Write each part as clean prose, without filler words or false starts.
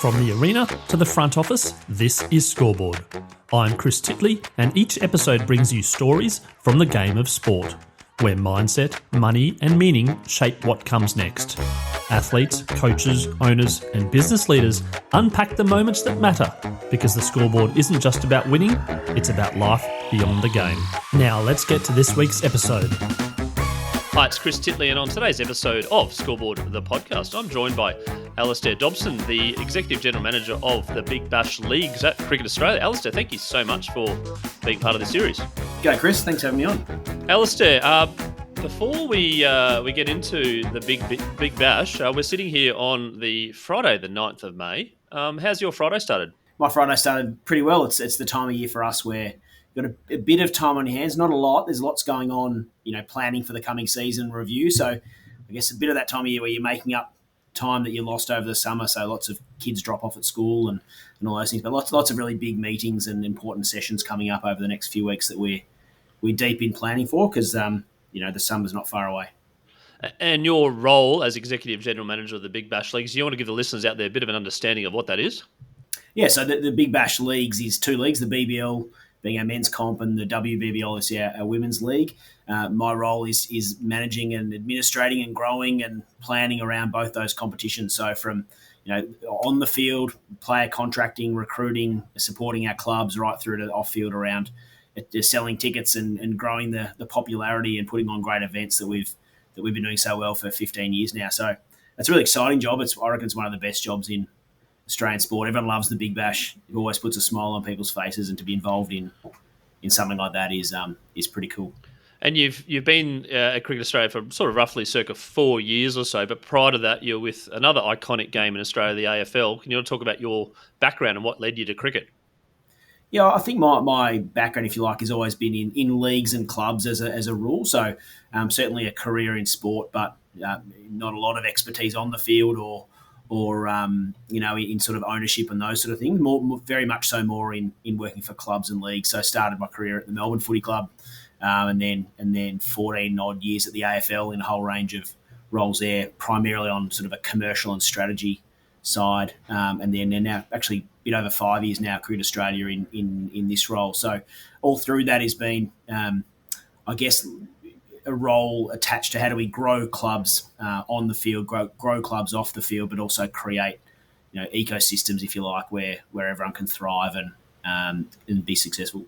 From the arena to the front office, this is Scoreboard. I'm Chris Titley, and each episode brings you stories from the game of sport, where mindset, money, and meaning shape what comes next. Athletes, coaches, owners, and business leaders unpack the moments that matter, because the Scoreboard isn't just about winning, it's about life beyond the game. Now let's get to this week's episode. Hi, it's Chris Titley, and on today's episode of Scoreboard, the podcast, I'm joined by Alistair Dobson, the Executive General Manager of the Big Bash Leagues at Cricket Australia. Alistair, thank you so much for being part of this series. G'day, Chris. Thanks for having me on. Alistair, before we get into the Big Bash, we're sitting here on the Friday, the 9th of May. How's your Friday started? My Friday started pretty well. It's the time of year for us where you've got a bit of time on your hands, not a lot. There's lots going on, planning for the coming season review. So I guess a bit of that time of year where you're making up time that you lost over the summer. So lots of kids drop off at school and all those things. But lots of really big meetings and important sessions coming up over the next few weeks that we're deep in planning for because, the summer's not far away. And your role as Executive General Manager of the Big Bash Leagues, you want to give the listeners out there a bit of an understanding of what that is? Yeah, so the Big Bash Leagues is two leagues, the BBL being our men's comp and the WBBL is our women's league. My role is managing and administrating and growing and planning around both those competitions. So from on the field, player contracting, recruiting, supporting our clubs, right through to off field around selling tickets and growing the popularity and putting on great events that we've been doing so well for 15 years now. So it's a really exciting job. I reckon it's one of the best jobs in Australian sport. Everyone loves the Big Bash. It always puts a smile on people's faces, and to be involved in something like that is pretty cool. And you've been at Cricket Australia for sort of roughly circa 4 years or so, but prior to that, you're with another iconic game in Australia, the AFL. Can you talk about your background and what led you to cricket? Yeah, I think my background, if you like, has always been in leagues and clubs as a rule. So certainly a career in sport, but not a lot of expertise on the field or in sort of ownership and those sort of things. Very much so more in working for clubs and leagues. So I started my career at the Melbourne Footy Club, and then 14 odd years at the AFL in a whole range of roles there, primarily on sort of a commercial and strategy side, and then now actually a bit over 5 years now at Cricket Australia in this role. So all through that has been, I guess, a role attached to how do we grow clubs on the field, grow clubs off the field, but also create ecosystems, if you like, where everyone can thrive and be successful.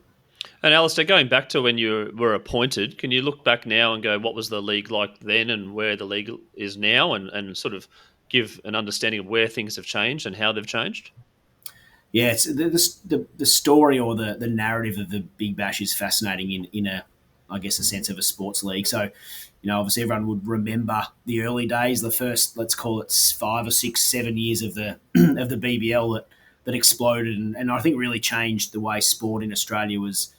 And Alistair, going back to when you were appointed, can you look back now and go, what was the league like then and where the league is now, and sort of give an understanding of where things have changed and how they've changed? Yeah, it's the story or the narrative of the Big Bash is fascinating in a sense of a sports league. So, obviously everyone would remember the early days, the first, let's call it 5 or 6, 7 years of the of the BBL that exploded and I think really changed the way sport in Australia was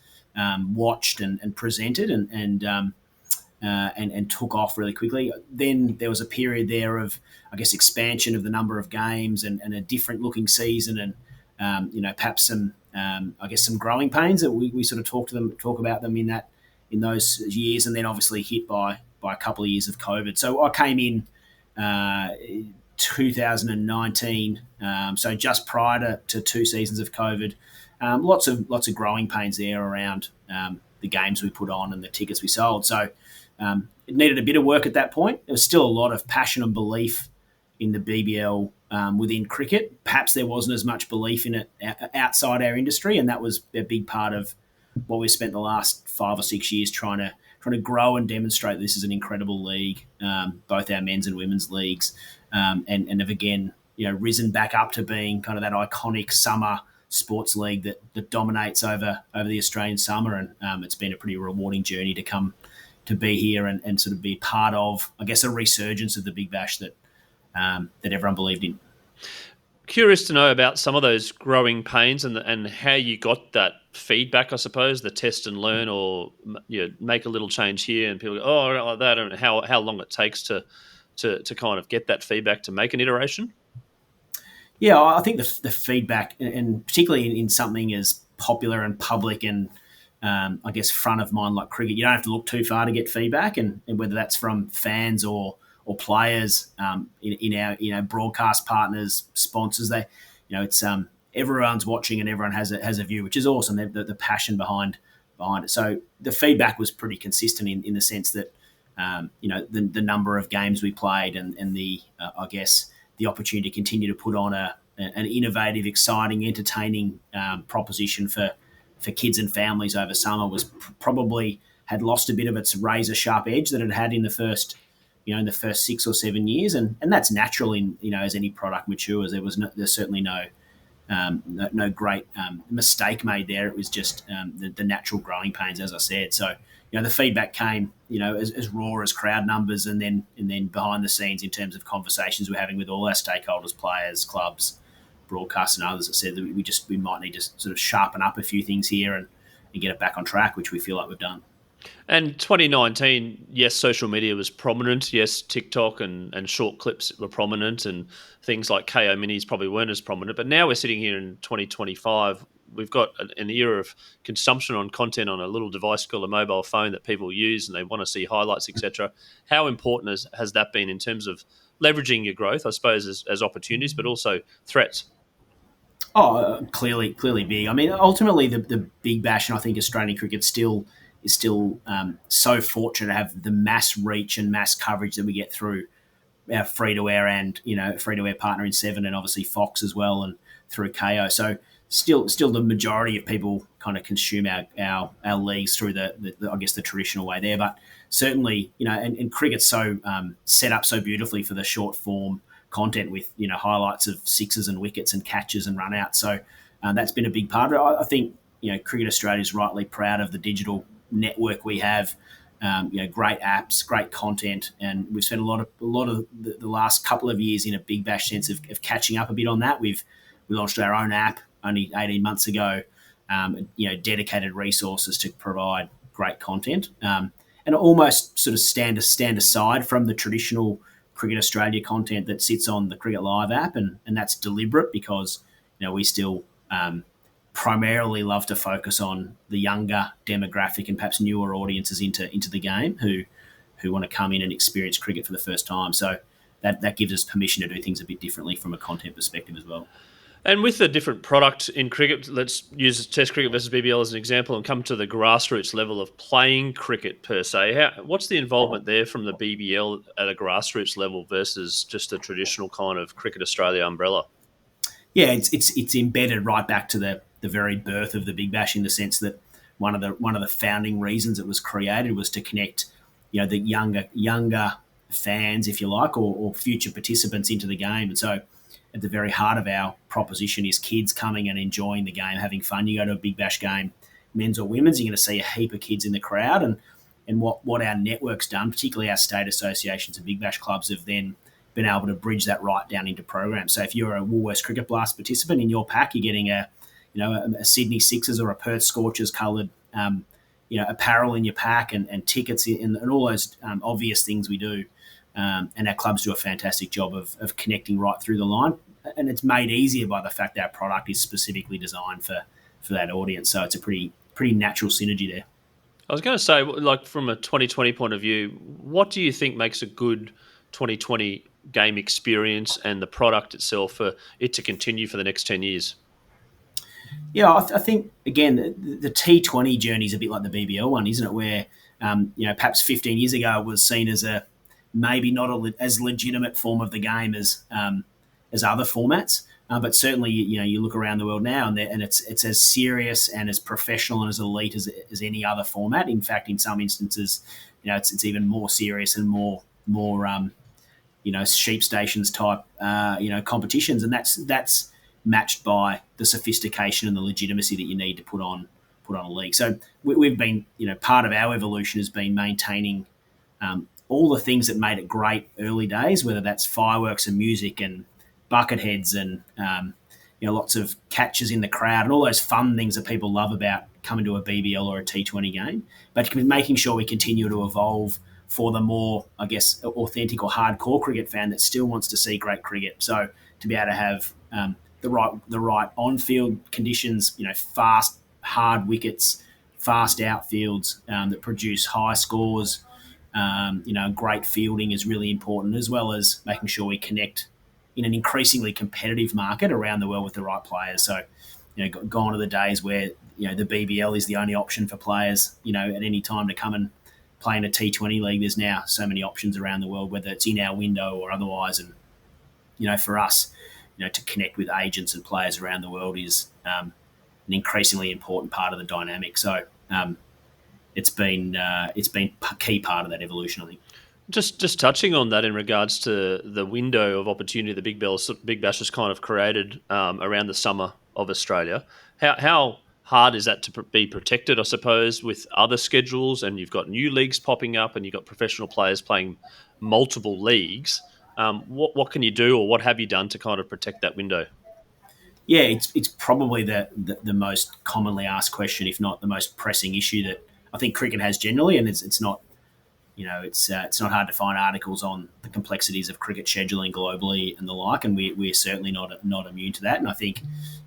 watched and presented and took off really quickly. Then there was a period there of, I guess, expansion of the number of games and a different looking season and perhaps some some growing pains that we sort of talk about them in those years, and then obviously hit by a couple of years of COVID. So I came in 2019, so just prior to 2 seasons of COVID. Lots of growing pains there around the games we put on and the tickets we sold. So it needed a bit of work at that point. There was still a lot of passion and belief in the BBL within cricket. Perhaps there wasn't as much belief in it outside our industry, and that was a big part of what we spent the last 5 or 6 years trying to grow and demonstrate this is an incredible league, both our men's and women's leagues, and have again risen back up to being kind of that iconic summer sports league that dominates over the Australian summer, and it's been a pretty rewarding journey to come to be here and sort of be part of, I guess, a resurgence of the Big Bash that everyone believed in. Curious to know about some of those growing pains and how you got that feedback, I suppose, the test and learn, or make a little change here and people go, oh, I don't like that, and how long it takes to kind of get that feedback to make an iteration? Yeah, I think the feedback, and particularly in something as popular and public and I guess front of mind like cricket, you don't have to look too far to get feedback, and whether that's from fans or players, in our broadcast partners, sponsors, it's everyone's watching and everyone has a view, which is awesome. The passion behind it. So the feedback was pretty consistent in the sense that the number of games we played and the I guess the opportunity to continue to put on an innovative, exciting, entertaining proposition for kids and families over summer was probably had lost a bit of its razor sharp edge that it had in the first 6 or 7 years, and that's natural in as any product matures. There's certainly no great mistake made there. It was just the natural growing pains, as I said. So the feedback came as raw as crowd numbers, and then behind the scenes in terms of conversations we're having with all our stakeholders, players, clubs, broadcasts, and others that said that we might need to sort of sharpen up a few things here and get it back on track, which we feel like we've done. And 2019, yes, social media was prominent. Yes, TikTok and short clips were prominent, and things like KO Minis probably weren't as prominent. But now we're sitting here in 2025. We've got an era of consumption on content on a little device called a mobile phone that people use, and they want to see highlights, etc. How important has that been in terms of leveraging your growth, I suppose, as opportunities, but also threats? Oh, clearly big. I mean, ultimately, the Big Bash, and I think Australian cricket is still so fortunate to have the mass reach and mass coverage that we get through our free-to-air and free-to-air partner in Seven, and obviously Fox as well, and through KO. So still the majority of people kind of consume our leagues through the I guess the traditional way there. But certainly, and cricket's so set up so beautifully for the short form content with highlights of sixes and wickets and catches and run outs. So that's been a big part of it. I think Cricket Australia is rightly proud of the digital network we have. Great apps, great content, and we've spent a lot of the last couple of years in a Big Bash sense of catching up a bit on that. We launched our own app only 18 months ago. Dedicated resources to provide great content, and almost sort of stand aside from the traditional Cricket Australia content that sits on the Cricket Live app, and that's deliberate because we still primarily love to focus on the younger demographic and perhaps newer audiences into the game who want to come in and experience cricket for the first time. So that gives us permission to do things a bit differently from a content perspective as well. And with the different product in cricket, let's use Test cricket versus BBL as an example and come to the grassroots level of playing cricket per se. What's the involvement there from the BBL at a grassroots level versus just the traditional kind of Cricket Australia umbrella? Yeah, it's embedded right back to the very birth of the Big Bash, in the sense that one of the founding reasons it was created was to connect the younger fans, if you like, or future participants into the game. And so at the very heart of our proposition is kids coming and enjoying the game, having fun. You go to a Big Bash game, men's or women's, you're going to see a heap of kids in the crowd. And what our network's done, particularly our state associations and Big Bash clubs, have then been able to bridge that right down into programs. So if you're a Woolworths Cricket Blast participant, in your pack you're getting a Sydney Sixers or a Perth Scorchers coloured apparel in your pack, and tickets and all those obvious things we do. And our clubs do a fantastic job of connecting right through the line. And it's made easier by the fact that our product is specifically designed for that audience. So it's a pretty natural synergy there. I was going to say, like, from a 2020 point of view, what do you think makes a good 2020 game experience and the product itself for it to continue for the next 10 years? Yeah, I think, again, the T20 journey is a bit like the BBL one, isn't it? Where, perhaps 15 years ago it was seen as maybe not as legitimate form of the game as other formats. But certainly, you look around the world now and it's as serious and as professional and as elite as any other format. In fact, in some instances, it's even more serious and more sheep stations type competitions, and that's matched by the sophistication and the legitimacy that you need to put on a league. So we've been, part of our evolution has been maintaining all the things that made it great early days, whether that's fireworks and music and bucket heads and lots of catches in the crowd and all those fun things that people love about coming to a BBL or a T20 game, but making sure we continue to evolve for the more, I guess, authentic or hardcore cricket fan that still wants to see great cricket. So to be able to have the right on-field conditions, fast, hard wickets, fast outfields that produce high scores, great fielding is really important, as well as making sure we connect in an increasingly competitive market around the world with the right players. So, gone are the days where the BBL is the only option for players at any time to come and play in a T20 league. There's now so many options around the world, whether it's in our window or otherwise. And for us, to connect with agents and players around the world is an increasingly important part of the dynamic. So it's been a key part of that evolution, I think. Just touching on that in regards to the window of opportunity the Big Bash has kind of created around the summer of Australia. How hard is that to be protected, I suppose, with other schedules, and you've got new leagues popping up and you've got professional players playing multiple leagues? What can you do, or what have you done to kind of protect that window? Yeah, it's probably the most commonly asked question, if not the most pressing issue that I think cricket has generally, and it's not. It's not hard to find articles on the complexities of cricket scheduling globally and the like, and we're certainly not immune to that. And I think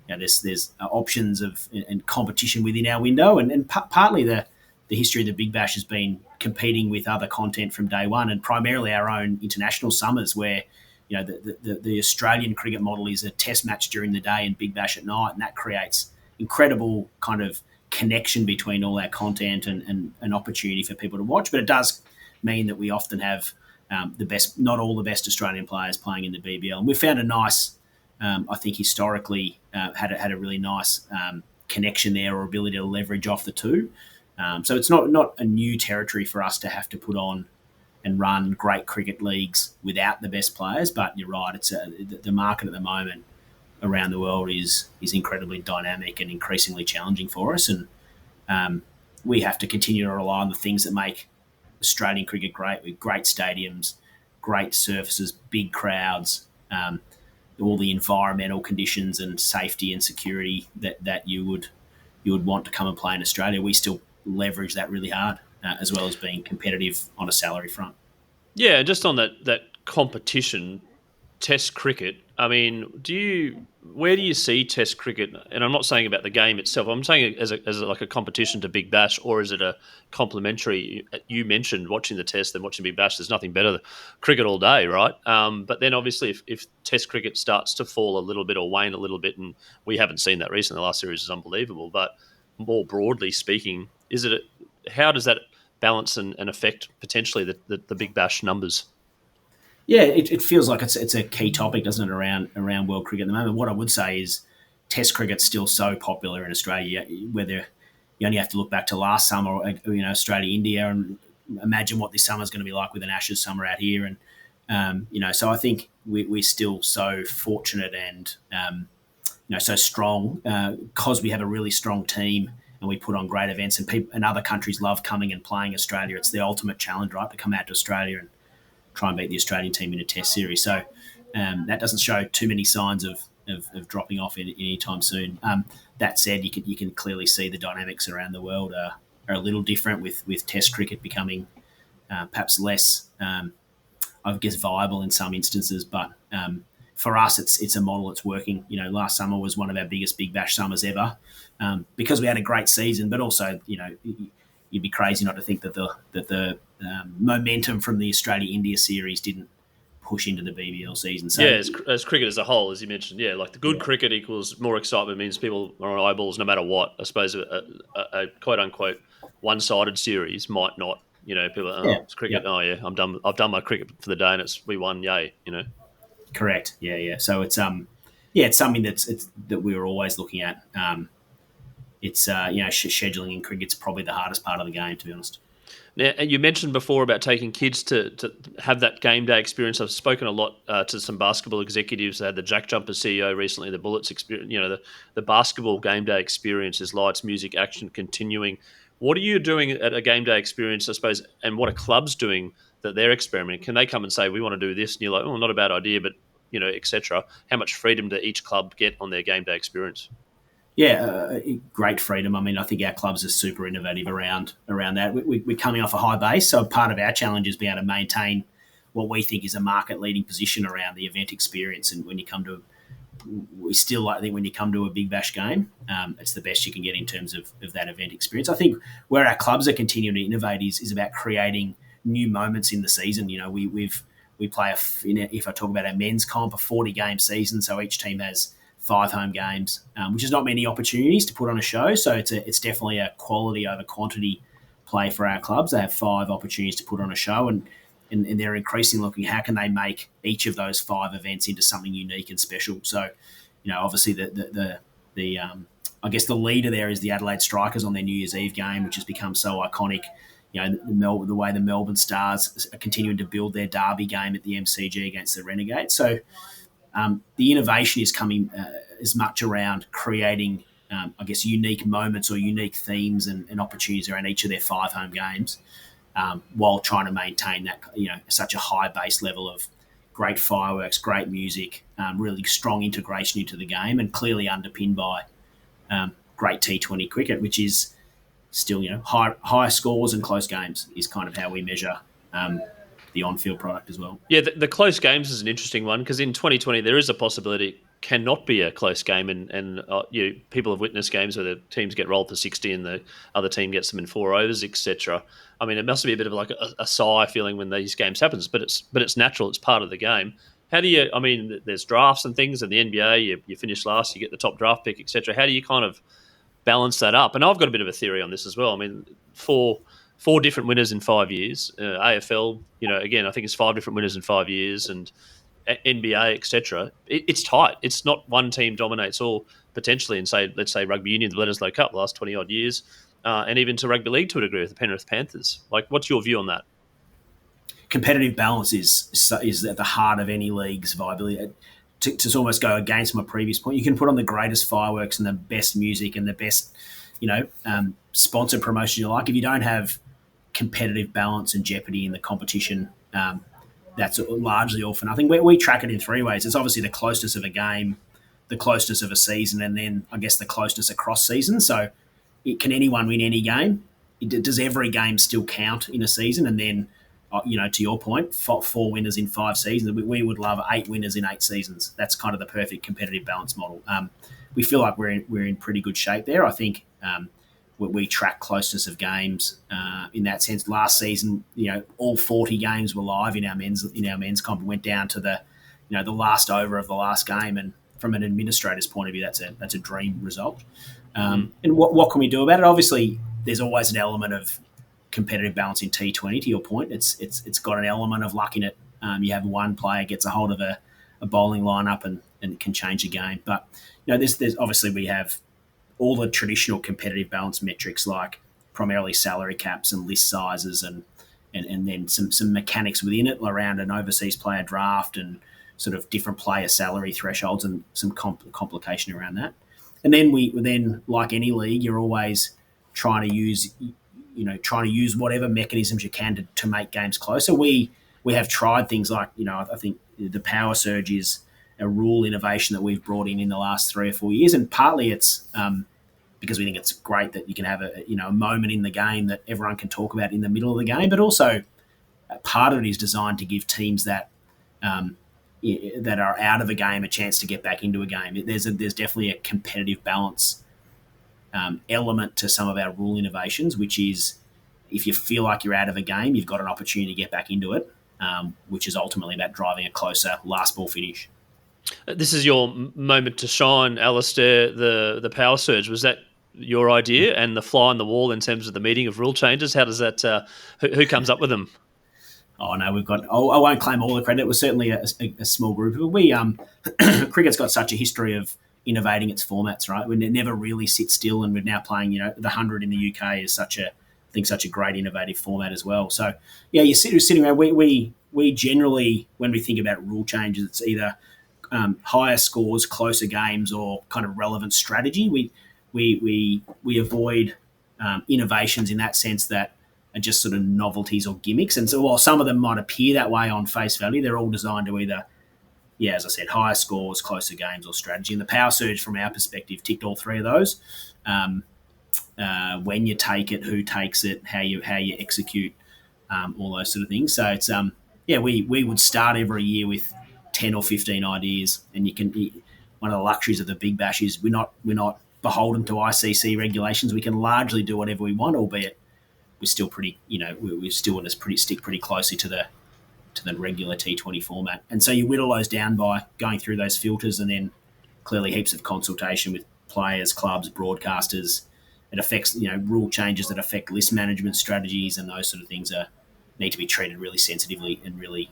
there's options and competition within our window, and partly the history of the Big Bash has been competing with other content from day one, and primarily our own international summers, where the Australian cricket model is a test match during the day and Big Bash at night, and that creates incredible kind of connection between all our content and an opportunity for people to watch. But it does mean that we often have not all the best Australian players playing in the BBL. And we found a nice, I think historically, had a really nice connection there, or ability to leverage off the two. So it's not a new territory for us to have to put on and run great cricket leagues without the best players. But you're right, it's the market at the moment around the world is incredibly dynamic and increasingly challenging for us. And we have to continue to rely on the things that make Australian cricket great, with great stadiums, great surfaces, big crowds, all the environmental conditions and safety and security that you would want to come and play in Australia. We still leverage that really hard, as well as being competitive on a salary front. Yeah, just on that competition, Test cricket. I mean, where do you see Test cricket? And I'm not saying about the game itself. I'm saying as like a competition to Big Bash, or is it a complementary? You mentioned watching the Test and watching Big Bash. There's nothing better than cricket all day, right? But then obviously, if Test cricket starts to fall a little bit or wane a little bit, and we haven't seen that recently. The last series is unbelievable. But more broadly speaking, how does that balance and affect potentially the Big Bash numbers? Yeah, it feels like it's a key topic, doesn't it, around world cricket at the moment. What I would say is Test cricket's still so popular in Australia, whether you only have to look back to last summer, Australia, India, and imagine what this summer is going to be like with an Ashes summer out here. And, so I think we're still so fortunate and, so strong because we have a really strong team and we put on great events, and other countries love coming and playing Australia. It's the ultimate challenge, right, to come out to Australia and try and beat the Australian team in a Test series. So that doesn't show too many signs of dropping off any time soon. That said, you can clearly see the dynamics around the world are a little different, with Test cricket becoming perhaps less, I guess, viable in some instances. But for us, it's a model that's working. Last summer was one of our biggest Big Bash summers ever, because we had a great season, but also, you'd be crazy not to think that the momentum from the Australia-India series didn't push into the BBL season. So, yeah, as cricket as a whole, as you mentioned, like the good cricket equals more excitement, means people are on eyeballs no matter what. I suppose a quote-unquote one-sided series might not, people it's cricket, I'm done. I've done my cricket for the day and we won, yay, Correct, yeah. So it's it's something that we were always looking at. It's scheduling in cricket's probably the hardest part of the game, to be honest. Now, and you mentioned before about taking kids to have that game day experience. I've spoken a lot to some basketball executives. I had the Jack Jumper CEO recently, the Bullets experience. The basketball game day experience is lights, music, action continuing. What are you doing at a game day experience, I suppose, and what are clubs doing that they're experimenting? Can they come and say, we want to do this? And you're like, oh, not a bad idea, but, etc. How much freedom do each club get on their game day experience? Yeah, great freedom. I mean, I think our clubs are super innovative around that. We're coming off a high base, so part of our challenge is being able to maintain what we think is a market-leading position around the event experience. And when you come to, we still like, I think when you come to a Big Bash game, it's the best you can get in terms of that event experience. I think where our clubs are continuing to innovate is about creating new moments in the season. We've we play, if I talk about our men's comp, a 40-game season, so each team has 5 home games, which is not many opportunities to put on a show. So it's definitely a quality over quantity play for our clubs. They have 5 opportunities to put on a show, and they're increasingly looking how can they make each of those 5 events into something unique and special. So, obviously the I guess the leader there is the Adelaide Strikers on their New Year's Eve game, which has become so iconic. The way the Melbourne Stars are continuing to build their derby game at the MCG against the Renegades. So the innovation is coming as much around creating, unique moments or unique themes and opportunities around each of their 5 home games, while trying to maintain that, such a high base level of great fireworks, great music, really strong integration into the game, and clearly underpinned by great T20 cricket, which is still, high scores and close games is kind of how we measure the on-field product as well. Yeah, the close games is an interesting one because in 2020 there is a possibility it cannot be a close game, and people have witnessed games where the teams get rolled for 60 and the other team gets them in 4 overs, etc. I mean, it must be a bit of like a sigh feeling when these games happens, but it's natural. It's part of the game. How do you? I mean, there's drafts and things in the NBA. You finish last, you get the top draft pick, etc. How do you kind of balance that up? And I've got a bit of a theory on this as well. I mean, four different winners in 5 years. AFL, again, I think it's 5 different winners in 5 years, and NBA, etc. It's tight. It's not one team dominates all potentially. And let's say rugby union, the Bledisloe Cup, the last 20 odd years, and even to rugby league to a degree with the Penrith Panthers. Like, what's your view on that? Competitive balance is at the heart of any league's viability. To almost go against my previous point, you can put on the greatest fireworks and the best music and the best, sponsored promotion you like. If you don't have competitive balance and jeopardy in the competition, that's largely all for nothing. We track it in 3 ways. It's obviously the closeness of a game, the closeness of a season, and then I guess the closeness across seasons. So can anyone win any game? Does every game still count in a season? And then, to your point, 4 winners in 5 seasons. We would love 8 winners in 8 seasons. That's kind of the perfect competitive balance model. We feel like we're in pretty good shape there. I think we track closeness of games in that sense. Last season, all 40 games were live in our men's comp. Went down to the last over of the last game, and from an administrator's point of view, that's a dream result. And what can we do about it? Obviously, there's always an element of competitive balance in T20. To your point, it's got an element of luck in it. You have one player gets a hold of a bowling lineup and can change the game. But there's obviously we have all the traditional competitive balance metrics like primarily salary caps and list sizes and then some mechanics within it around an overseas player draft and sort of different player salary thresholds and some complication around that. And then we like any league, you're always trying to use whatever mechanisms you can to make games closer. We have tried things like, I think the power surge is a rule innovation that we've brought in the last 3 or 4 years, and partly it's because we think it's great that you can have a moment in the game that everyone can talk about in the middle of the game, but also part of it is designed to give teams that that are out of a game a chance to get back into a game. There's definitely a competitive balance element to some of our rule innovations, which is if you feel like you're out of a game, you've got an opportunity to get back into it, which is ultimately about driving a closer last ball finish. This is your moment to shine, Alistair, the power surge. Was that your idea and the fly on the wall in terms of the meeting of rule changes? How does that, who comes up with them? Oh, no, I won't claim all the credit. It was certainly a small group. Cricket's got such a history of innovating its formats, right? We never really sit still, and we're now playing, the 100 in the UK is such a great innovative format as well. So, yeah, you're sitting around. We generally, when we think about rule changes, it's either higher scores, closer games, or kind of relevant strategy. We avoid innovations in that sense that are just sort of novelties or gimmicks. And so while some of them might appear that way on face value, they're all designed to either, as I said, higher scores, closer games, or strategy. And the power surge, from our perspective, ticked all 3 of those. When you take it, who takes it, how you execute, all those sort of things. So it's we would start every year with 10 or 15 ideas, and one of the luxuries of the Big Bash is we're not beholden to ICC regulations. We can largely do whatever we want, albeit we're still pretty, we still want to stick pretty closely to to the regular T20 format. And so you whittle those down by going through those filters, and then clearly heaps of consultation with players, clubs, broadcasters. It affects, rule changes that affect list management strategies, and those sort of things need to be treated really sensitively and really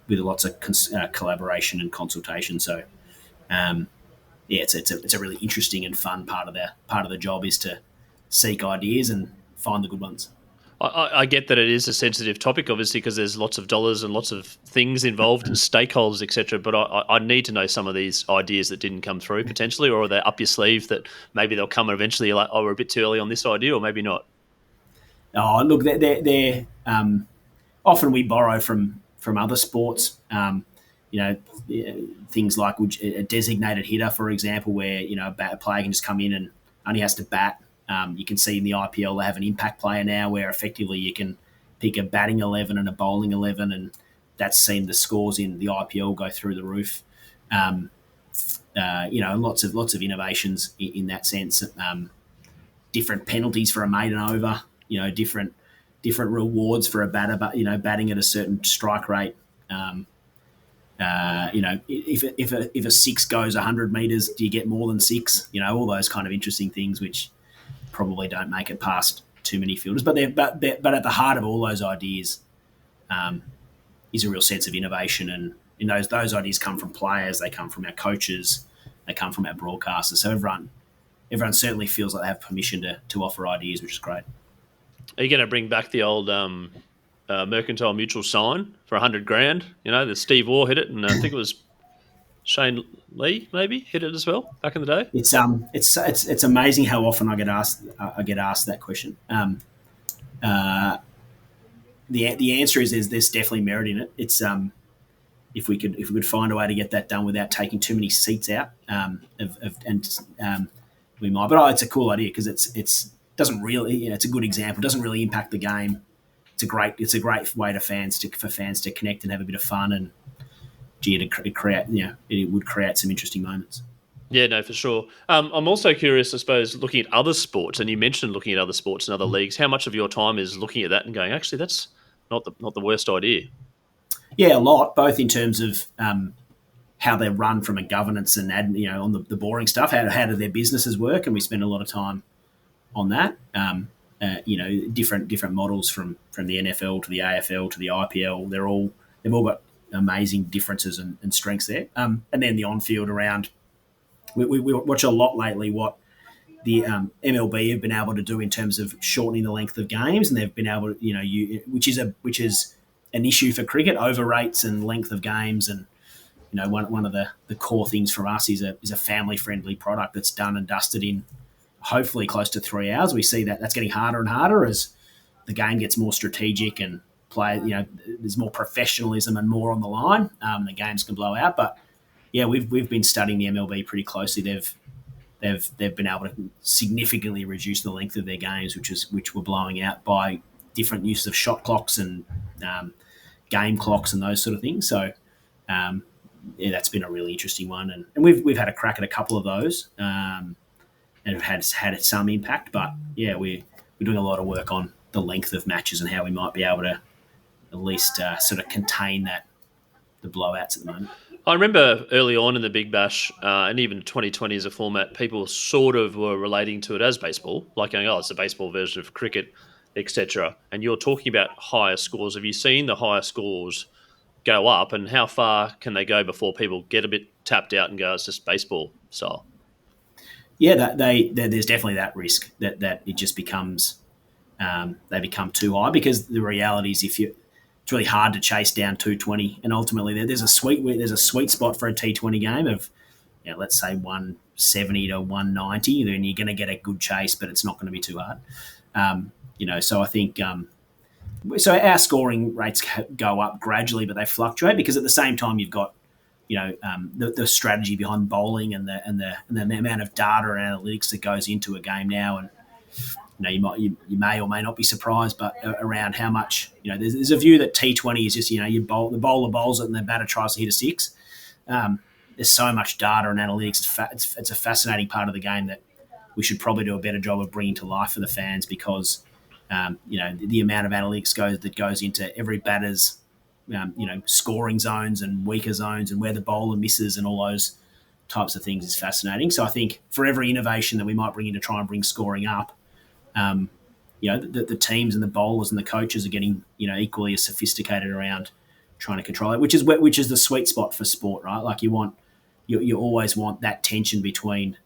with lots of collaboration and consultation. So, it's a really interesting and fun part of the job, is to seek ideas and find the good ones. I get that it is a sensitive topic, obviously, because there's lots of dollars and lots of things involved and stakeholders, etc. But I need to know some of these ideas that didn't come through potentially, or are they up your sleeve that maybe they'll come and eventually you're like, oh, we're a bit too early on this idea, or maybe not? Oh, look, they're often we borrow from other sports. Things like a designated hitter, for example, where a player can just come in and only has to bat. You can see in the IPL they have an impact player now, where effectively you can pick a batting 11 and a bowling 11, and that's seen the scores in the IPL go through the roof. Lots of innovations in that sense. Different penalties for a maiden over. Different rewards for a batter, but batting at a certain strike rate. If a six goes 100 metres, do you get more than six? All those kind of interesting things which probably don't make it past too many fielders. But at the heart of all those ideas is a real sense of innovation, and those ideas come from players, they come from our coaches, they come from our broadcasters. So everyone certainly feels like they have permission to offer ideas, which is great. Are you going to bring back the old Mercantile Mutual sign for $100,000? The Steve Waugh hit it, and I think it was Shane Lee maybe hit it as well back in the day. It's amazing how often I get asked that question. The answer is there's definitely merit in it. It's if we could find a way to get that done without taking too many seats out, we might. But it's a cool idea because it's doesn't really, it's a good example. It doesn't really impact the game. It's a great way for fans to connect and have a bit of fun, and it would create some interesting moments. Yeah, no, for sure. I'm also curious, I suppose, looking at other sports, and you mentioned looking at other sports and other leagues. How much of your time is looking at that and going, actually, that's not the worst idea? Yeah, a lot, both in terms of how they're run from a governance and on the boring stuff. How do their businesses work? And we spend a lot of time on that. Different models from the NFL to the AFL to the IPL. They've all got amazing differences and strengths there. And then the on-field around, we watch a lot lately what the MLB have been able to do in terms of shortening the length of games, and they've been able to, which is an issue for cricket, over rates and length of games. And one of the core things for us is a family-friendly product that's done and dusted in hopefully close to 3 hours. We see that's getting harder and harder as the game gets more strategic and there's more professionalism and more on the line. The games can blow out, but yeah, we've been studying the MLB pretty closely. They've been able to significantly reduce the length of their games, which were blowing out, by different use of shot clocks and game clocks and those sort of things. So that's been a really interesting one, and we've had a crack at a couple of those. And it has had some impact, but yeah, we're doing a lot of work on the length of matches and how we might be able to at least sort of contain the blowouts at the moment. I remember early on in the Big Bash, and even 2020 as a format, people sort of were relating to it as baseball, like going, oh, it's a baseball version of cricket, etc. And you're talking about higher scores. Have you seen the higher scores go up, and how far can they go before people get a bit tapped out and go, it's just baseball style? Yeah, there's definitely that risk that it just becomes they become too high, because the reality is it's really hard to chase down 220, and ultimately there's a sweet spot for a T20 game of let's say 170 to 190. Then you're going to get a good chase, but it's not going to be too hard. So I think so our scoring rates go up gradually, but they fluctuate because at the same time you've got the strategy behind bowling and the amount of data and analytics that goes into a game now, and you may or may not be surprised, but around how much there's a view that T20 is just the bowler bowls it and the batter tries to hit a six. There's so much data and analytics. It's a fascinating part of the game that we should probably do a better job of bringing to life for the fans, because the amount of analytics that goes into every batter's scoring zones and weaker zones and where the bowler misses and all those types of things is fascinating. So I think for every innovation that we might bring in to try and bring scoring up, the teams and the bowlers and the coaches are getting equally as sophisticated around trying to control it, which is the sweet spot for sport, right? Like you always want that tension between,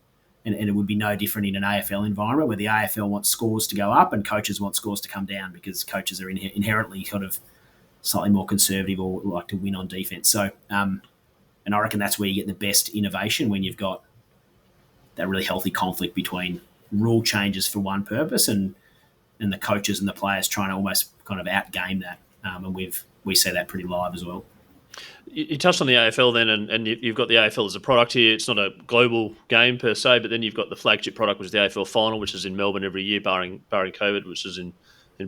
and it would be no different in an AFL environment where the AFL wants scores to go up and coaches want scores to come down because coaches are inherently sort of slightly more conservative or like to win on defense. So, and I reckon that's where you get the best innovation, when you've got that really healthy conflict between rule changes for one purpose and the coaches and the players trying to almost kind of outgame that. And we see that pretty live as well. You touched on the AFL then, and you've got the AFL as a product here. It's not a global game per se, but then you've got the flagship product, which is the AFL final, which is in Melbourne every year, barring COVID, which is in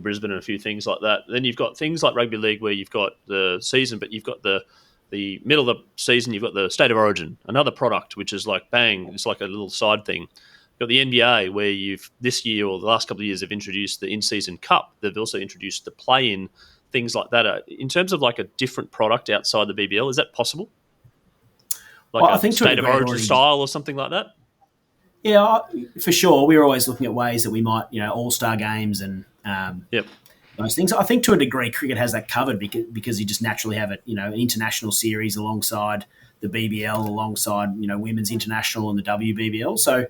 Brisbane and a few things like that. Then you've got things like rugby league where you've got the season, but you've got the middle of the season, you've got the State of Origin, another product, which is like bang, it's like a little side thing. You've got the NBA where you've this year or the last couple of years have introduced the in-season cup. They've also introduced the play-in, things like that. In terms of like a different product outside the BBL, is that possible? I think State of Origin style or something like that? Yeah, for sure. We're always looking at ways that we might, all-star games and those things. I think to a degree cricket has that covered because you just naturally have an international series alongside the BBL, alongside, women's international and the WBBL. So,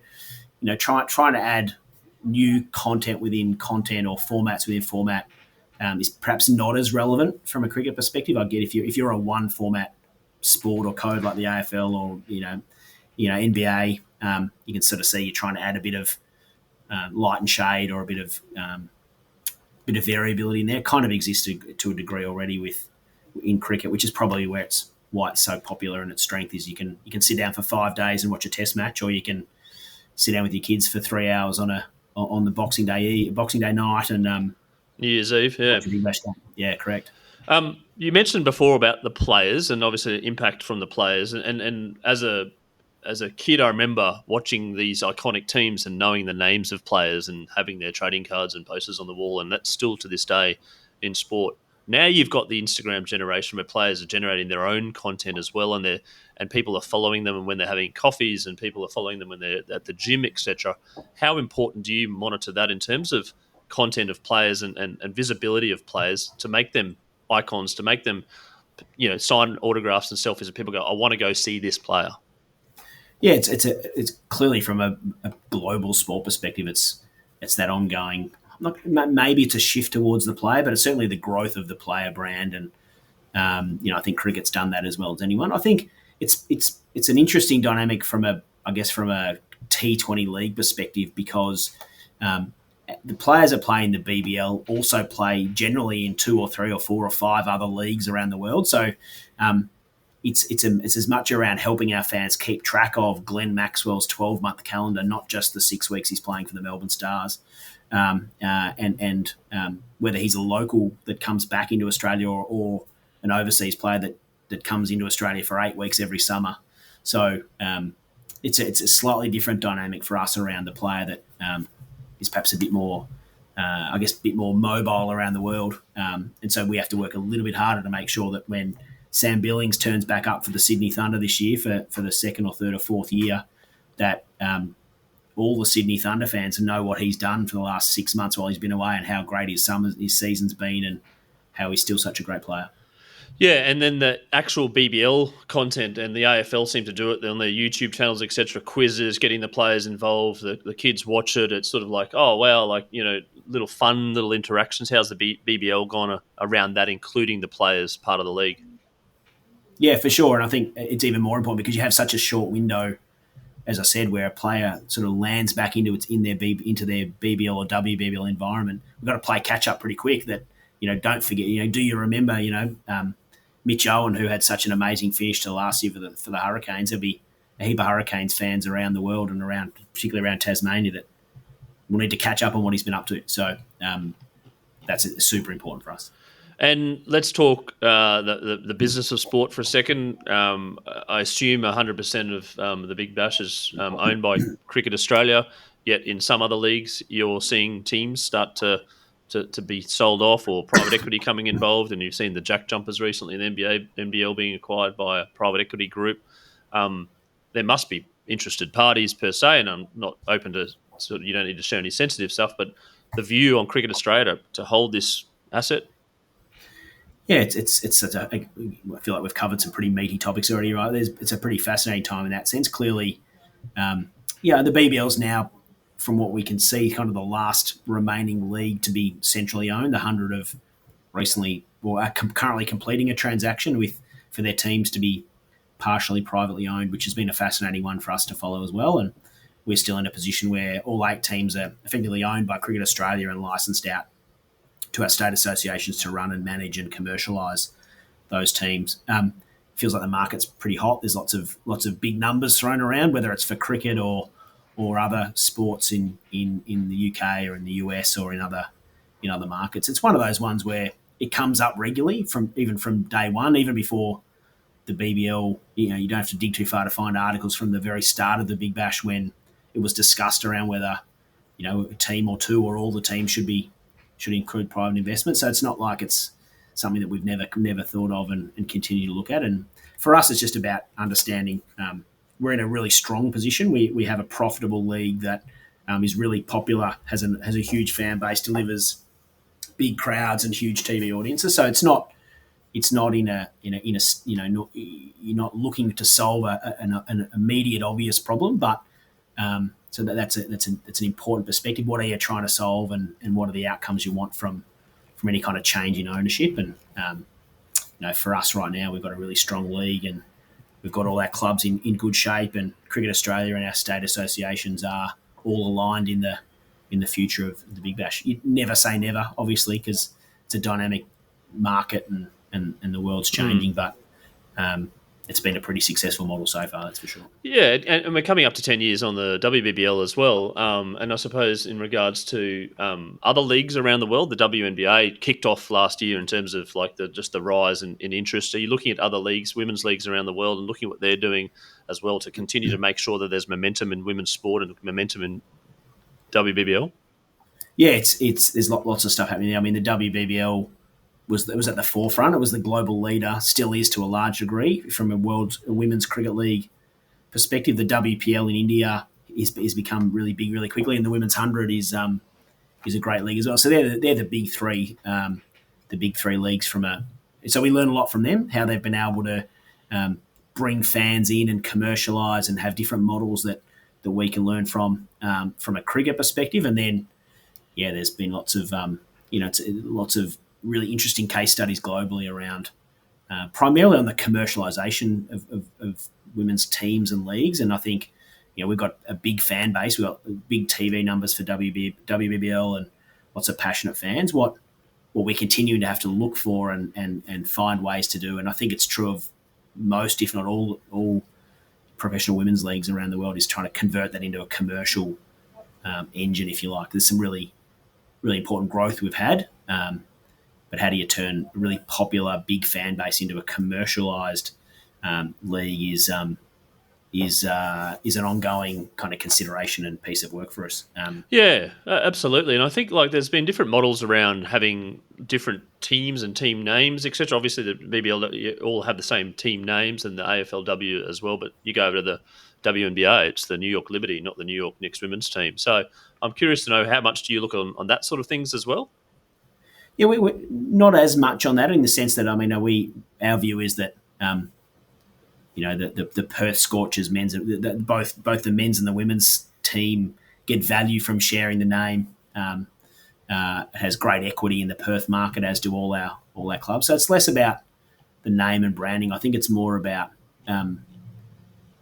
trying to add new content within content or formats within format is perhaps not as relevant from a cricket perspective. I get if you're a one format sport or code like the AFL or NBA, you can sort of see you're trying to add a bit of light and shade or a bit of variability in there. It kind of exists to a degree already in cricket, which is probably why it's so popular, and its strength is you can sit down for 5 days and watch a test match, or you can sit down with your kids for 3 hours on the Boxing Day night and New Year's Eve, yeah. Yeah, correct. You mentioned before about the players and obviously the impact from the players. And as a kid, I remember watching these iconic teams and knowing the names of players and having their trading cards and posters on the wall. And that's still to this day in sport. Now you've got the Instagram generation where players are generating their own content as well, and people are following them when they're having coffees, and people are following them when they're at the gym, etc. How important do you monitor that in terms of content of players and visibility of players to make them icons, to make them sign autographs and selfies, and people go, I want to go see this player? Yeah, it's clearly from a global sport perspective, it's that ongoing. Maybe it's a shift towards the player, but it's certainly the growth of the player brand, and I think cricket's done that as well as anyone. I think it's an interesting dynamic from a T20 league perspective, because the players that play in the BBL also play generally in 2 or 3 or 4 or 5 other leagues around the world. So it's as much around helping our fans keep track of Glenn Maxwell's 12-month calendar, not just the 6 weeks he's playing for the Melbourne Stars, and whether he's a local that comes back into Australia or an overseas player that comes into Australia for 8 weeks every summer. So it's a slightly different dynamic for us around the player that is perhaps a bit more, mobile around the world. And so we have to work a little bit harder to make sure that when Sam Billings turns back up for the Sydney Thunder this year for the 2nd or 3rd or 4th year, that all the Sydney Thunder fans know what he's done for the last 6 months while he's been away, and how great his season's been, and how he's still such a great player. Yeah, and then the actual BBL content, and the AFL seem to do it on their YouTube channels, etc. Quizzes, getting the players involved. The kids watch it. It's sort of like, oh wow, little fun, little interactions. How's the BBL gone around that, including the players part of the league? Yeah, for sure. And I think it's even more important because you have such a short window, as I said, where a player sort of lands back into their BBL or WBBL environment. We've got to play catch up pretty quick. That don't forget. Do you remember? Mitch Owen, who had such an amazing finish to last year for the Hurricanes. There'll be a heap of Hurricanes fans around the world and particularly around Tasmania, that will need to catch up on what he's been up to. So that's super important for us. And let's talk the business of sport for a second. I assume 100% of the Big Bash is owned by Cricket Australia, yet in some other leagues you're seeing teams start to to be sold off, or private equity coming involved. And you've seen the Jack Jumpers recently in the NBA, NBL being acquired by a private equity group. There must be interested parties per se, and I'm not open to sort of, you don't need to share any sensitive stuff, but the view on Cricket Australia to hold this asset. Yeah, it's such a. I feel like we've covered some pretty meaty topics already, right? It's a pretty fascinating time in that sense. Clearly, the BBL's now, from what we can see, kind of the last remaining league to be centrally owned. The 100 have recently, or are currently completing a transaction for their teams to be partially privately owned, which has been a fascinating one for us to follow as well. And we're still in a position where all 8 teams are effectively owned by Cricket Australia and licensed out to our state associations to run and manage and commercialise those teams. Feels like the market's pretty hot. There's lots of big numbers thrown around, whether it's for cricket or other sports in the UK or in the US or in other markets. It's one of those ones where it comes up regularly from day one, even before the BBL. You don't have to dig too far to find articles from the very start of the Big Bash when it was discussed around whether a team or two or all the teams should include private investment. So it's not like it's something that we've never thought of and continue to look at. And for us, it's just about understanding we're in a really strong position. We have a profitable league that is really popular, has a huge fan base, delivers big crowds and huge TV audiences. So it's not you're not looking to solve an immediate obvious problem, but so that's an important perspective. What are you trying to solve, and what are the outcomes you want from any kind of change in ownership? And for us right now, we've got a really strong league, and we've got all our clubs in good shape, and Cricket Australia and our state associations are all aligned in the future of the Big Bash. You never say never, obviously, because it's a dynamic market and the world's changing, but it's been a pretty successful model so far, that's for sure. Yeah, and we're coming up to 10 years on the WBBL as well. And I suppose in regards to other leagues around the world, the WNBA kicked off last year in terms of like just the rise in interest. Are you looking at other leagues, women's leagues around the world, and looking at what they're doing as well to continue to make sure that there's momentum in women's sport and momentum in WBBL? Yeah, there's lots of stuff happening there. I mean, the WBBL was at the forefront. It was the global leader, still is to a large degree from a World Women's Cricket League perspective. The WPL in India is become really big really quickly, and the Women's 100 is a great league as well. So they're the big three, leagues so we learn a lot from them, how they've been able to bring fans in and commercialise and have different models that we can learn from a cricket perspective. And then, there's been lots of really interesting case studies globally around primarily on the commercialisation of women's teams and leagues. And I think, we've got a big fan base. We've got big TV numbers for WBBL and lots of passionate fans. What we're continuing to have to look for and find ways to do, and I think it's true of most, if not all professional women's leagues around the world, is trying to convert that into a commercial engine, if you like. There's some really, really important growth we've had, but how do you turn a really popular big fan base into a commercialised league is an ongoing kind of consideration and piece of work for us. Absolutely. And I think there's been different models around having different teams and team names, etc. Obviously, the BBL all have the same team names, and the AFLW as well. But you go over to the WNBA, it's the New York Liberty, not the New York Knicks women's team. So I'm curious to know, how much do you look on that sort of things as well? Yeah, we're not as much on that, in the sense that, our view is that the Perth Scorchers men's, both the men's and the women's team get value from sharing the name. It has great equity in the Perth market, as do all our clubs. So it's less about the name and branding. I think it's more about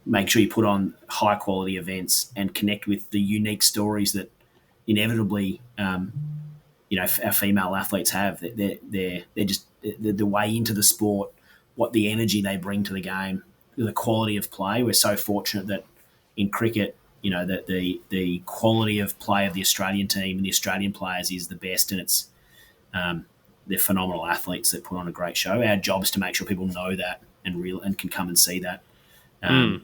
making sure you put on high quality events and connect with the unique stories that inevitably our female athletes have. They're just the way into the sport, what the energy they bring to the game, the quality of play. We're so fortunate that in cricket, that the quality of play of the Australian team and the Australian players is the best, and it's they're phenomenal athletes that put on a great show. Our job is to make sure people know that and can come and see that. That's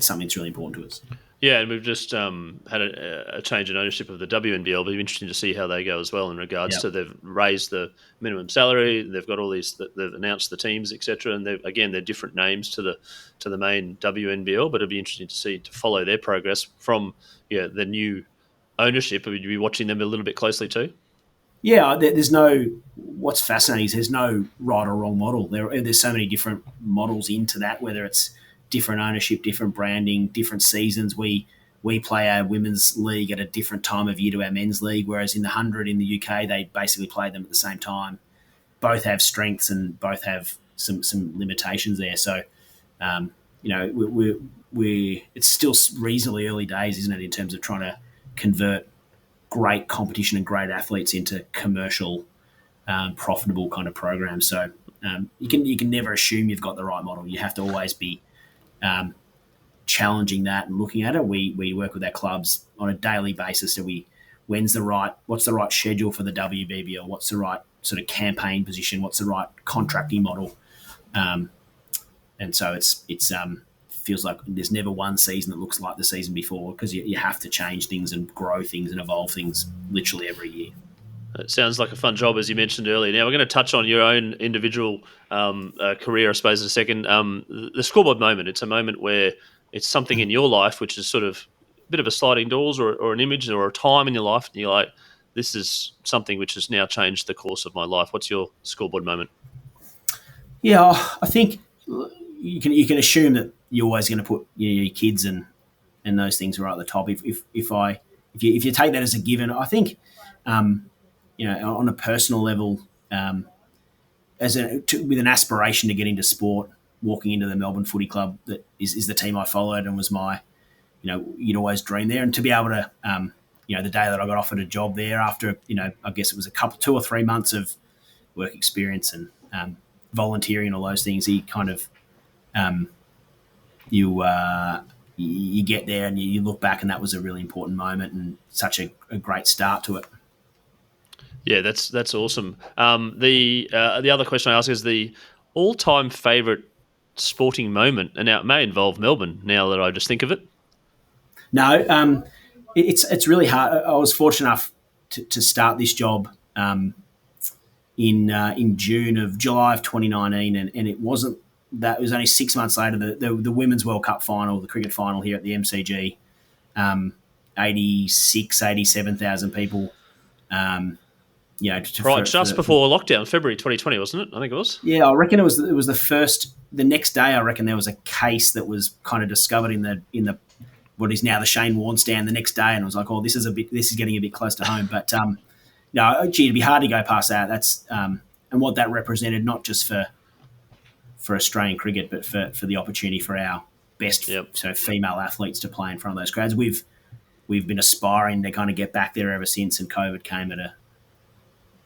something that's really important to us. Yeah, and we've just had a change in ownership of the WNBL. It'll be interesting to see how they go as well in regards to they've raised the minimum salary. They've got all these. They've announced the teams, etc. And they're different names to the main WNBL. But it'll be interesting to follow their progress from the new ownership. Would you be watching them a little bit closely too? Yeah, there's no. What's fascinating is there's no right or wrong model. There's so many different models into that, whether it's different ownership, different branding, different seasons. We play our women's league at a different time of year to our men's league, whereas in the 100 in the UK, they basically play them at the same time. Both have strengths and both have some limitations there. So, it's still reasonably early days, isn't it, in terms of trying to convert great competition and great athletes into commercial, profitable kind of programs. So you can never assume you've got the right model. You have to always be challenging that and looking at it. We work with our clubs on a daily basis. So what's the right schedule for the WBBL? What's the right sort of campaign position? What's the right contracting model? And so it's feels like there's never one season that looks like the season before, because you have to change things and grow things and evolve things literally every year. It sounds like a fun job, as you mentioned earlier. Now, we're going to touch on your own individual career, I suppose, in a second. The Scoreboard moment, it's a moment where it's something in your life which is sort of a bit of a sliding doors or an image or a time in your life, and you're like, this is something which has now changed the course of my life. What's your Scoreboard moment? Yeah, I think you can assume that you're always going to put your kids and those things right at the top. If you take that as a given, I think on a personal level, with an aspiration to get into sport, walking into the Melbourne Footy Club, that is the team I followed and was my, you'd always dream there, and to be able to, the day that I got offered a job there after, I guess it was 2 or 3 months of work experience and volunteering and all those things, you kind of you get there and you look back, and that was a really important moment and such a great start to it. Yeah, that's awesome. The other question I ask is the all-time favourite sporting moment, and now it may involve Melbourne. Now that I just think of it, no, it's really hard. I was fortunate enough to start this job in July of 2019, and it wasn't that. It was only 6 months later the Women's World Cup final, the cricket final here at the MCG, 87,000 people. Before lockdown, February 2020, wasn't it? I think it was. Yeah, I reckon it was the first. The next day, I reckon there was a case that was kind of discovered in the what is now the Shane Warne stand the next day, and I was like, oh, this is getting a bit close to home. But it'd be hard to go past that. That's and what that represented, not just for Australian cricket, but for the opportunity for our best female athletes to play in front of those crowds. We've been aspiring to kind of get back there ever since, and COVID came at a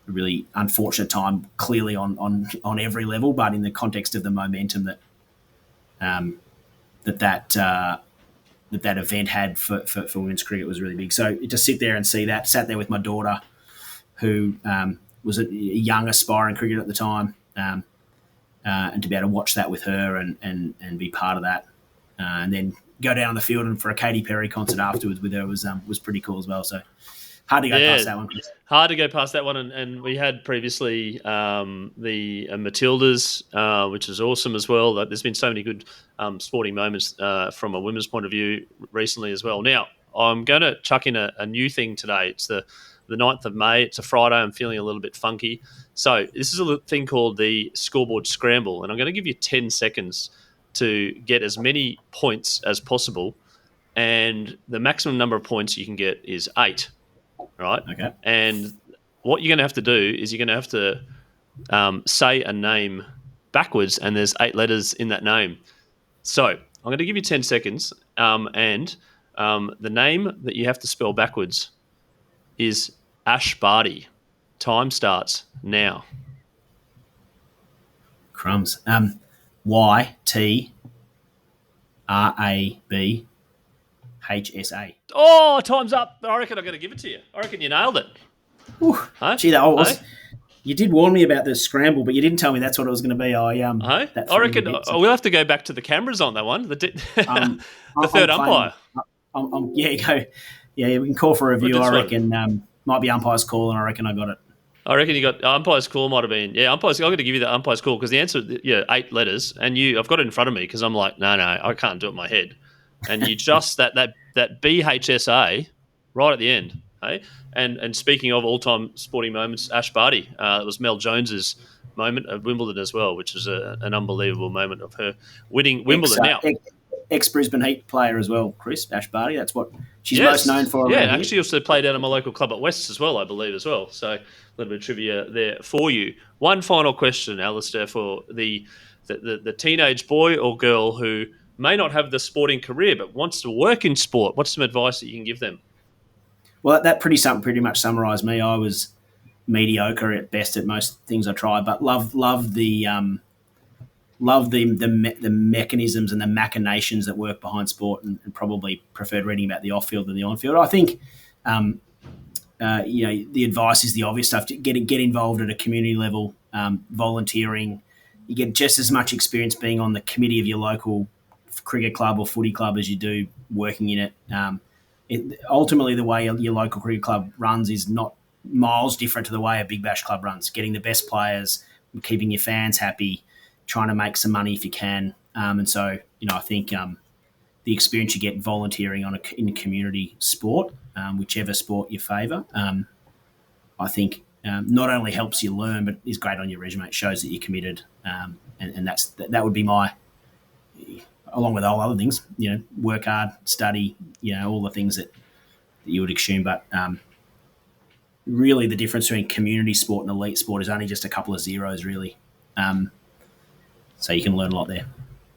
really unfortunate time, clearly on every level, but in the context of the momentum that event had for women's cricket was really big. So to sit there and see that, sat there with my daughter, who was a young aspiring cricketer at the time, and to be able to watch that with her and be part of that, and then go down on the field and for a Katy Perry concert afterwards with her was pretty cool as well. So hard to go past that one, Chris. Hard to go past that one, and we had previously the Matildas, which is awesome as well. There's been so many good sporting moments from a women's point of view recently as well. Now, I'm going to chuck in a new thing today. It's the 9th of May. It's a Friday. I'm feeling a little bit funky. So this is a thing called the Scoreboard Scramble, and I'm going to give you 10 seconds to get as many points as possible, and the maximum number of points you can get is 8. Right. Okay. And what you're going to have to do is you're going to have to say a name backwards, and there's 8 letters in that name. So I'm going to give you 10 seconds, and the name that you have to spell backwards is Ash Barty. Time starts now. Crumbs. YTRABHSA. Oh, time's up. I reckon I'm going to give it to you. I reckon you nailed it. Huh? Gee, you did warn me about the scramble, but you didn't tell me that's what it was going to be. I reckon we'll have to go back to the cameras on that one. The third umpire. Go. Yeah, we can call for a review. I One. reckon might be umpire's call, and I reckon I got it. I reckon you got umpire's call might have been umpire's. I'm going to give you the umpire's call because the answer 8 letters, and I've got it in front of me because I'm like no I can't do it in my head, and you just that BHSA right at the end, hey. And speaking of all time sporting moments, Ash Barty, it was Mel Jones's moment at Wimbledon as well, which is an unbelievable moment of her winning Wimbledon. Ex-Brisbane Heat player as well, Chris, Ash Barty. That's what she's most known for. Yeah, actually also played out of my local club at Wests as well, I believe as well. So a little bit of trivia there for you. One final question, Alistair, for the teenage boy or girl who may not have the sporting career but wants to work in sport. What's some advice that you can give them? Well, that pretty much summarised me. I was mediocre at best at most things I tried, but love the mechanisms and the machinations that work behind sport, and probably preferred reading about the off-field than the on-field. I think, the advice is the obvious stuff. Get involved at a community level, volunteering. You get just as much experience being on the committee of your local cricket club or footy club as you do working in it. Ultimately, the way your local cricket club runs is not miles different to the way a Big Bash club runs. Getting the best players, keeping your fans happy, trying to make some money if you can. And so, I think the experience you get volunteering in a community sport, whichever sport you favour, I think not only helps you learn, but is great on your resume. It shows that you're committed. And that would be my, along with all other things, work hard, study, all the things that you would assume. But really the difference between community sport and elite sport is only just a couple of zeros, really. So you can learn a lot there.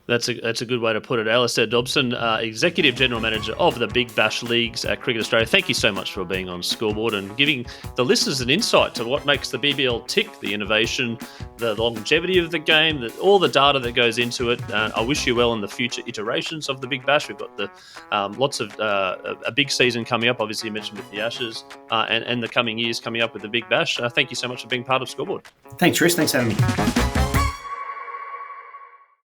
That's a good way to put it. Alistair Dobson, Executive General Manager of the Big Bash Leagues at Cricket Australia. Thank you so much for being on Scoreboard and giving the listeners an insight to what makes the BBL tick, the innovation, the longevity of the game, all the data that goes into it. I wish you well in the future iterations of the Big Bash. We've got lots of a big season coming up, obviously you mentioned with the Ashes, and the coming years coming up with the Big Bash. Thank you so much for being part of Scoreboard. Thanks, Tris. Thanks for having me.